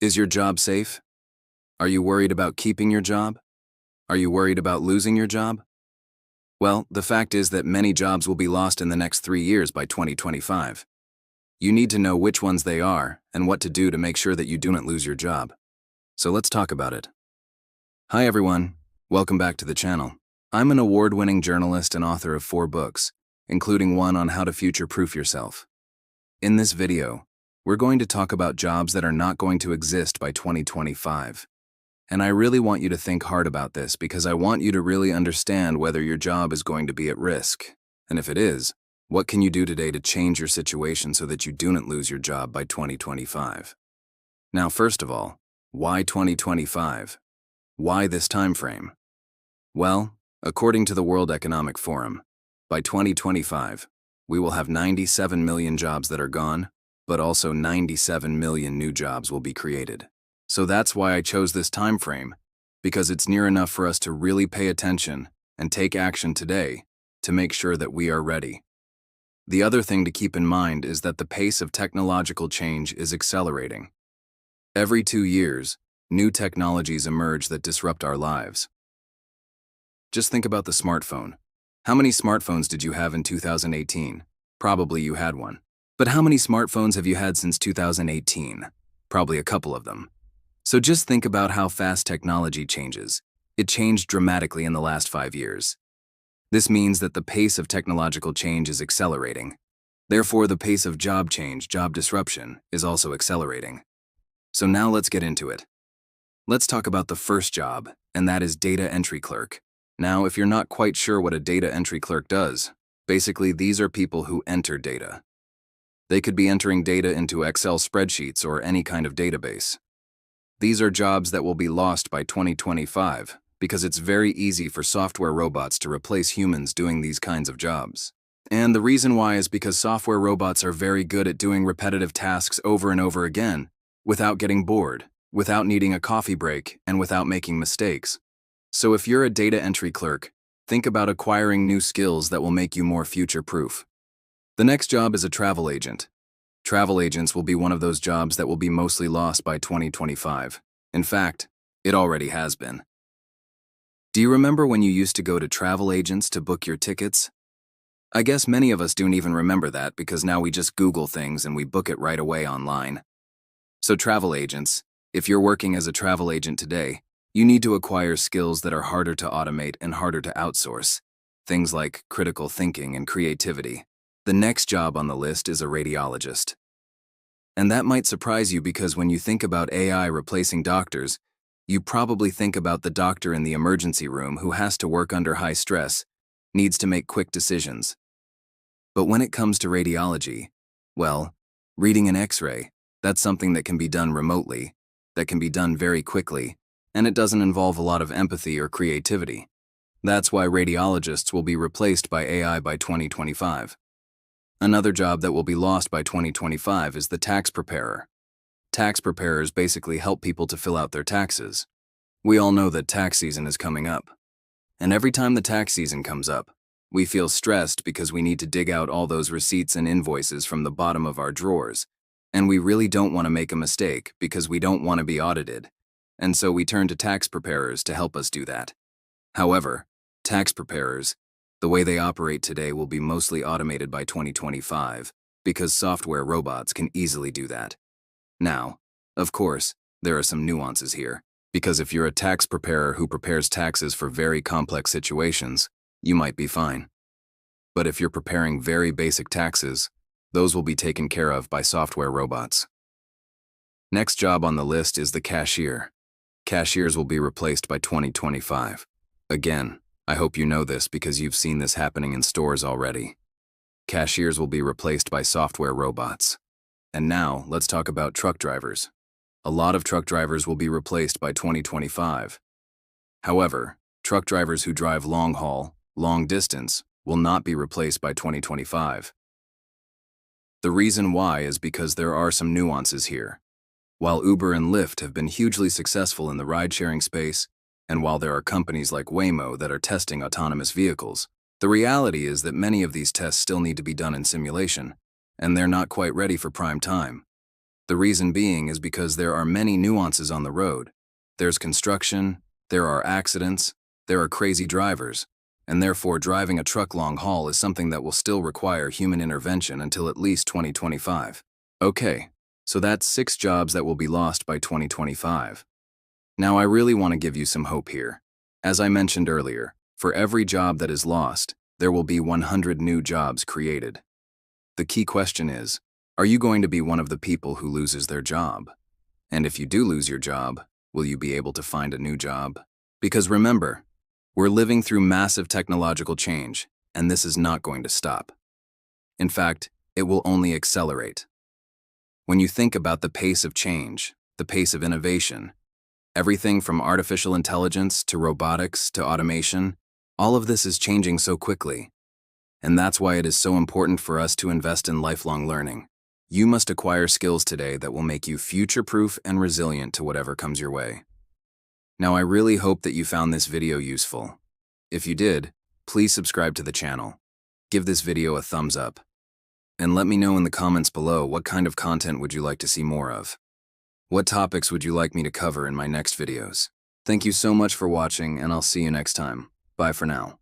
Is your job safe? Are you worried about keeping your job? Are you worried about losing your job? Well, the fact is that many jobs will be lost in the next 3 years by 2025. You need to know which ones they are and what to do to make sure that you do not lose your job. So let's talk about it. Hi everyone, welcome back to the channel. I'm an award-winning journalist and author of 4 books, including one on how to future-proof yourself. In this video, we're going to talk about jobs that are not going to exist by 2025. And I really want you to think hard about this because I want you to really understand whether your job is going to be at risk. And if it is, what can you do today to change your situation so that you do not lose your job by 2025? Now, first of all, why 2025? Why this time frame? Well, according to the World Economic Forum, by 2025, we will have 97 million jobs that are gone, but also 97 million new jobs will be created. So that's why I chose this time frame, because it's near enough for us to really pay attention and take action today to make sure that we are ready. The other thing to keep in mind is that the pace of technological change is accelerating. Every 2 years, new technologies emerge that disrupt our lives. Just think about the smartphone. How many smartphones did you have in 2018? Probably you had one. But how many smartphones have you had since 2018? Probably a couple of them. So just think about how fast technology changes. It changed dramatically in the last 5 years. This means that the pace of technological change is accelerating. Therefore, the pace of job change, job disruption, is also accelerating. So now let's get into it. Let's talk about the first job, and that is data entry clerk. Now, if you're not quite sure what a data entry clerk does, basically these are people who enter data. They could be entering data into Excel spreadsheets or any kind of database. These are jobs that will be lost by 2025 because it's very easy for software robots to replace humans doing these kinds of jobs. And the reason why is because software robots are very good at doing repetitive tasks over and over again without getting bored, without needing a coffee break, and without making mistakes. So if you're a data entry clerk, think about acquiring new skills that will make you more future-proof. The next job is a travel agent. Travel agents will be one of those jobs that will be mostly lost by 2025. In fact, it already has been. Do you remember when you used to go to travel agents to book your tickets? I guess many of us don't even remember that because now we just Google things and we book it right away online. So travel agents, if you're working as a travel agent today, you need to acquire skills that are harder to automate and harder to outsource. Things like critical thinking and creativity. The next job on the list is a radiologist. And that might surprise you because when you think about AI replacing doctors, you probably think about the doctor in the emergency room who has to work under high stress, needs to make quick decisions. But when it comes to radiology, well, reading an X-ray, that's something that can be done remotely, that can be done very quickly, and it doesn't involve a lot of empathy or creativity. That's why radiologists will be replaced by AI by 2025. Another job that will be lost by 2025 is the tax preparer. Tax preparers basically help people to fill out their taxes. We all know that tax season is coming up. And every time the tax season comes up, we feel stressed because we need to dig out all those receipts and invoices from the bottom of our drawers. And we really don't want to make a mistake because we don't want to be audited. And so we turn to tax preparers to help us do that. However, tax preparers, the way they operate today will be mostly automated by 2025 because software robots can easily do that. Now, of course, there are some nuances here, because if you're a tax preparer who prepares taxes for very complex situations, you might be fine. But if you're preparing very basic taxes, those will be taken care of by software robots. Next job on the list is the cashier. Cashiers will be replaced by 2025. Again, I hope you know this because you've seen this happening in stores already. Cashiers will be replaced by software robots. And now, let's talk about truck drivers. A lot of truck drivers will be replaced by 2025. However, truck drivers who drive long haul, long distance, will not be replaced by 2025. The reason why is because there are some nuances here. While Uber and Lyft have been hugely successful in the ride-sharing space, and while there are companies like Waymo that are testing autonomous vehicles, the reality is that many of these tests still need to be done in simulation, and they're not quite ready for prime time. The reason being is because there are many nuances on the road. There's construction, there are accidents, there are crazy drivers, and therefore driving a truck long haul is something that will still require human intervention until at least 2025. Okay, so that's 6 jobs that will be lost by 2025. Now I really want to give you some hope here. As I mentioned earlier, for every job that is lost, there will be 100 new jobs created. The key question is, are you going to be one of the people who loses their job? And if you do lose your job, will you be able to find a new job? Because remember, we're living through massive technological change, and this is not going to stop. In fact, it will only accelerate. When you think about the pace of change, the pace of innovation, everything from artificial intelligence to robotics to automation, all of this is changing so quickly. And that's why it is so important for us to invest in lifelong learning. You must acquire skills today that will make you future-proof and resilient to whatever comes your way. Now, I really hope that you found this video useful. If you did, please subscribe to the channel. Give this video a thumbs up. And let me know in the comments below what kind of content would you like to see more of. What topics would you like me to cover in my next videos? Thank you so much for watching, and I'll see you next time. Bye for now.